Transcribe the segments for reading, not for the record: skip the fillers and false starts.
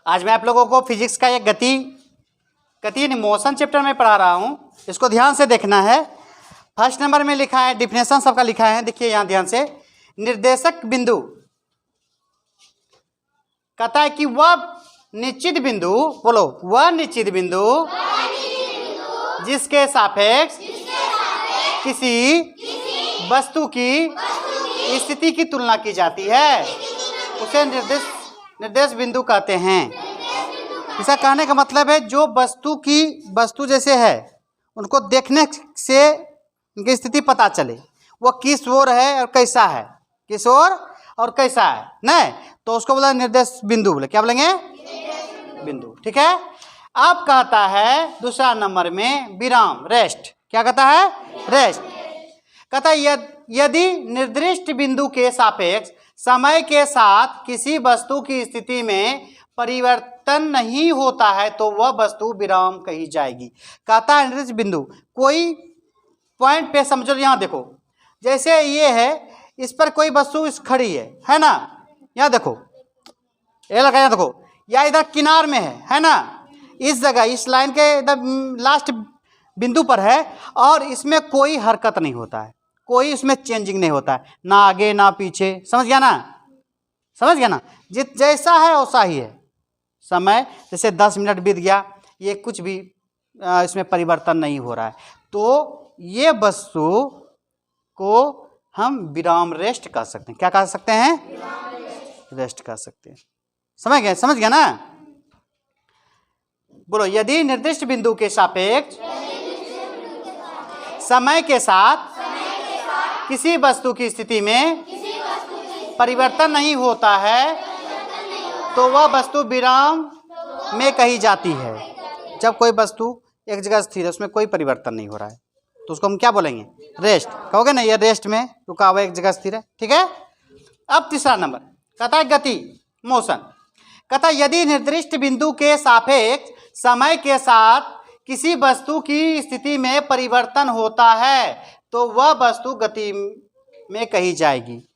आज मैं आप लोगों को फिजिक्स का एक गति यानी मोशन चैप्टर में पढ़ा रहा हूँ। इसको ध्यान से देखना है। फर्स्ट नंबर में लिखा है, डिफिनेशन सबका लिखा है, देखिए यहाँ ध्यान से। निर्देशक बिंदु कहता है कि वह निश्चित बिंदु, बोलो, वह निश्चित बिंदु जिसके सापेक्ष किसी वस्तु की स्थिति की तुलना की जाती है उसे निर्देश बिंदु कहते हैं। इसका कहने का मतलब है जो वस्तु जैसे है उनको देखने से उनकी स्थिति पता चले, वो किस ओर है और कैसा है, किस ओर और कैसा है, नहीं तो उसको बोला निर्देश बिंदु। बोले क्या बोलेंगे? बिंदु। ठीक है। अब कहता है दूसरा नंबर में विराम, रेस्ट। क्या कहता है? रेस्ट। कहता है यदि निर्दिष्ट बिंदु के सापेक्ष समय के साथ किसी वस्तु की स्थिति में परिवर्तन नहीं होता है तो वह वस्तु विराम कही जाएगी। कहता है निर्दिष्ट बिंदु, कोई पॉइंट पे समझो, यहाँ देखो, जैसे ये है, इस पर कोई वस्तु खड़ी है ना, यहाँ देखो, ये लगा, यहाँ देखो, या इधर किनार में है ना, इस जगह इस लाइन के इधर लास्ट बिंदु पर है और इसमें कोई हरकत नहीं होता है, कोई इसमें चेंजिंग नहीं होता है, ना आगे ना पीछे। समझ गया ना? समझ गया ना? जैसा है वैसा ही है। समय जैसे 10 मिनट बीत गया, ये कुछ भी इसमें परिवर्तन नहीं हो रहा है, तो ये वस्तु को हम विराम रेस्ट कह सकते हैं। क्या कह सकते हैं? रेस्ट कह सकते हैं। समझ गया ना? बोलो, यदि निर्दिष्ट बिंदु के सापेक्ष समय के साथ किसी वस्तु की स्थिति में परिवर्तन नहीं होता है तो वह वस्तु विराम में कही जाती है। जब कोई वस्तु एक जगह स्थिर है, उसमें कोई परिवर्तन नहीं हो रहा है, तो उसको हम क्या बोलेंगे? रेस्ट। कहोगे ना, ये रेस्ट में रुका हुआ एक जगह स्थिर है। ठीक है। अब तीसरा नंबर कहता है गति, मोशन। कहता है यदि निर्दिष्ट बिंदु के सापेक्ष समय के साथ किसी वस्तु की स्थिति में परिवर्तन होता है तो वह वस्तु गति में कही जाएगी।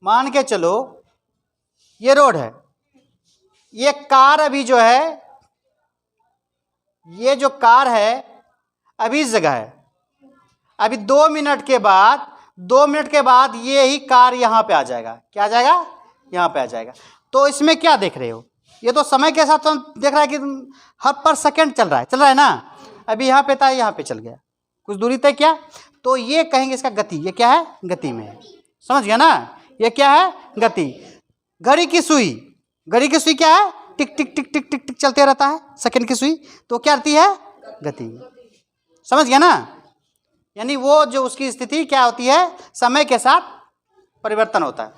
मान के चलो ये रोड है, ये कार अभी जो है, ये जो कार है अभी इस जगह है, अभी 2 मिनट के बाद ये ही कार यहाँ पे आ जाएगा। क्या आ जाएगा? यहाँ पे आ जाएगा। तो इसमें क्या देख रहे हो? ये तो समय के साथ तो देख रहा है कि हर पर सेकंड चल रहा है ना। अभी यहाँ पे था, यहाँ पे चल गया, कुछ दूरी तय क्या, तो ये कहेंगे इसका गति। ये क्या है? गति में है। समझ गया ना? ये क्या है? गति। घड़ी की सुई क्या है? टिक टिक टिक टिक टिक टिक चलते रहता है, सेकंड की सुई, तो क्या रहती है? गति। समझ गया ना? यानी वो जो उसकी स्थिति क्या होती है, समय के साथ परिवर्तन होता है।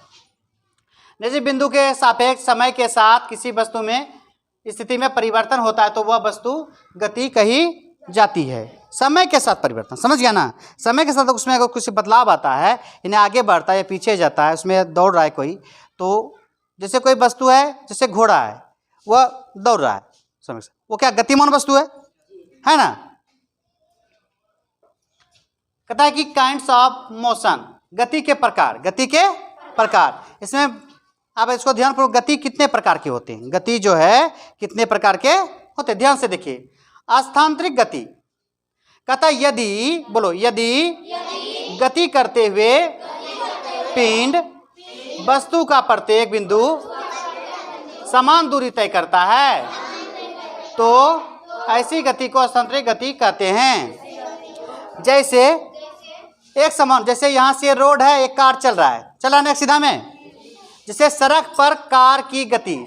जैसे बिंदु के सापेक्ष समय के साथ किसी वस्तु में स्थिति में परिवर्तन होता है तो वह वस्तु गति कही जाती है। समय के साथ परिवर्तन, समझ गया ना? समय के साथ उसमें अगर कुछ बदलाव आता है, इन्हें आगे बढ़ता है या पीछे जाता है, उसमें दौड़ रहा है कोई, तो जैसे कोई वस्तु है, जैसे घोड़ा है, वह दौड़ रहा है, समय से, वो क्या गतिमान वस्तु है ना? कहता है कि काइंड्स ऑफ मोशन, गति के प्रकार। इसमें आप इसको ध्यानपूर्वक, गति कितने प्रकार के होते हैं? गति जो है कितने प्रकार के होते हैं, ध्यान से देखिए। स्थानांतरित गति। कहता है यदि गति करते हुए पिंड वस्तु का प्रत्येक बिंदु समान दूरी तय करता है तो ऐसी गति को स्थानांतरित गति कहते हैं। जैसे एक समान, जैसे यहाँ से रोड है, एक कार चल रहा है सीधा में, जैसे सड़क पर कार की गति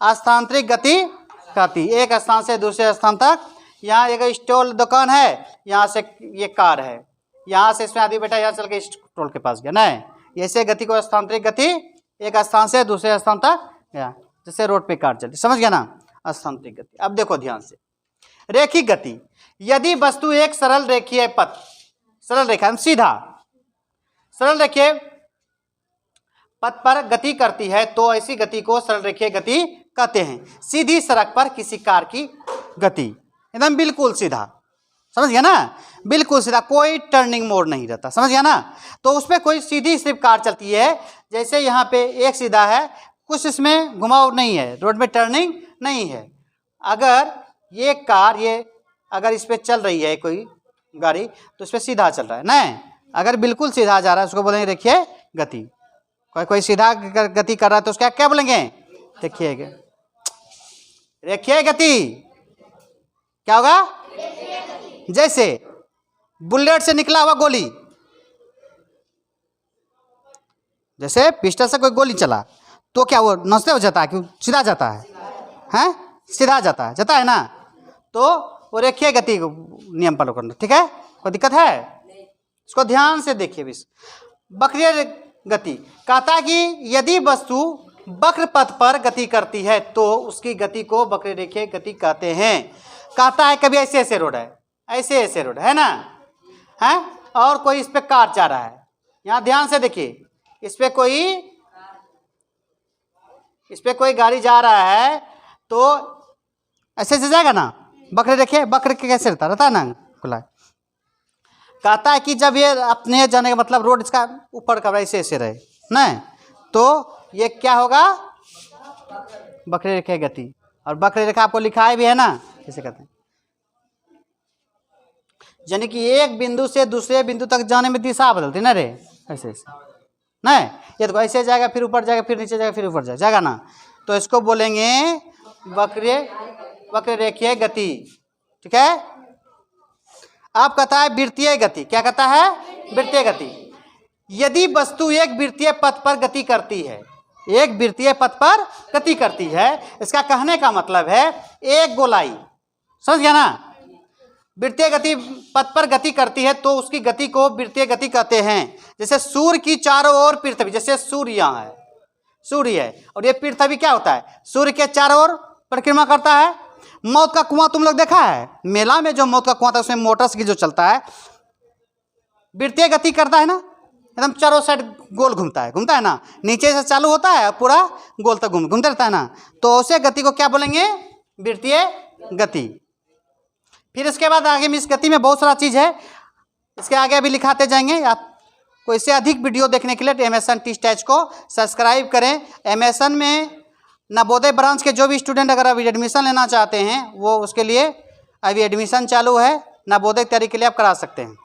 स्थानांतरित गति कहती। एक स्थान से दूसरे स्थान तक, यहाँ एक स्टॉल दुकान है, यहाँ से ये कार है, यहाँ से इसमें आदमी बैठा, यहाँ चल के स्टॉल के पास गया, नहीं, ऐसे गति को स्थानांतरित गति, एक स्थान से दूसरे स्थान तक गया, जैसे रोड पे कार चलती। समझ गया ना? स्थानांतरित गति। अब देखो ध्यान से, रेखिक गति। यदि वस्तु एक सरल रेखीय पथ, सरल रेखा सीधा सरल रेखीय पथ पर गति करती है तो ऐसी गति को सरल रेखीय गति कहते हैं। सीधी सड़क पर किसी कार की गति एकदम बिल्कुल सीधा, समझ गया ना? बिल्कुल सीधा, कोई टर्निंग मोड़ नहीं रहता। समझ गया ना? तो उस पर कोई सीधी सिर्फ कार चलती है, जैसे यहाँ पे एक सीधा है, कुछ इसमें घुमाव नहीं है, रोड में टर्निंग नहीं है। अगर ये कार अगर इस पर चल रही है कोई गाड़ी तो इस पर सीधा चल रहा है नहीं, अगर बिल्कुल सीधा जा रहा है उसको बोलेंगे देखिए गति। कोई सीधा गति कर रहा है तो उसका क्या बोलेंगे, देखिए देखिए गति। क्या होगा, जैसे बुलेट से निकला हुआ गोली, जैसे पिस्टल से कोई गोली चला तो क्या वो नष्ट हो जाता है कि सीधा जाता है, हैं सीधा जाता है ना, तो वो रेखीय गति नियम फॉलो करना। ठीक है, कोई दिक्कत है, इसको ध्यान से देखिए। वक्रीय गति कहता है कि यदि वस्तु वक्र पथ पर गति करती है तो उसकी गति को वक्र रेखीय गति कहते हैं। कहता है कभी ऐसे ऐसे रोड है, ऐसे ऐसे रोड है ना, है, और कोई इस पे कार जा रहा है, यहाँ ध्यान से देखिए, इस पे कोई गाड़ी जा रहा है तो ऐसे से जाएगा ना, वक्र रेखीय, वक्र कैसे रहता है ना खुला। कहता है कि जब ये अपने जाने का मतलब रोड इसका ऊपर का ऐसे ऐसे रहे नहीं, तो ये क्या होगा, वक्र रेखा गति। और वक्र रेखा आपको लिखाए भी है ना, कैसे कहते हैं, यानी कि एक बिंदु से दूसरे बिंदु तक जाने में दिशा बदलती ना रे, ऐसे ऐसे नहीं, ये तो ऐसे जाएगा फिर ऊपर जाएगा फिर नीचे जाएगा फिर ऊपर जाएगा ना, तो इसको बोलेंगे वक्र रेखीय गति। ठीक है, अब कहता है वृत्तीय गति। क्या कहता है, वृत्तीय गति। यदि वस्तु एक वृत्तीय पथ पर गति करती है, एक वृत्तीय पथ पर गति करती है, इसका कहने का मतलब है एक गोलाई, समझ गया ना, वृत्तीय गति पथ पर गति करती है तो उसकी गति को वृत्तीय गति कहते हैं। जैसे सूर्य की चारों ओर पृथ्वी, जैसे सूर्य यहाँ है, सूर्य है और ये पृथ्वी क्या होता है, सूर्य के चारों ओर परिक्रमा करता है। मौत का कुआं तुम लोग देखा है, मेला में जो मौत का कुआं था उसमें मोटर्स की जो चलता है, वृत्तीय गति करता है ना, एकदम चारों साइड गोल घूमता है ना, नीचे से चालू होता है पूरा गोल तक घूमते रहता है ना, तो उसे गति को क्या बोलेंगे, वृत्तीय गति। फिर इसके बाद आगे में इस गति में बहुत सारा चीज़ है, इसके आगे अभी लिखाते जाएंगे। आपको इससे अधिक वीडियो देखने के लिए एमएसएन टी स्टैच को सब्सक्राइब करें। एमएसएन में नवोदय ब्रांच के जो भी स्टूडेंट अगर अभी एडमिशन लेना चाहते हैं वो उसके लिए अभी एडमिशन चालू है, नवोदय तैयारी के लिए आप करा सकते हैं।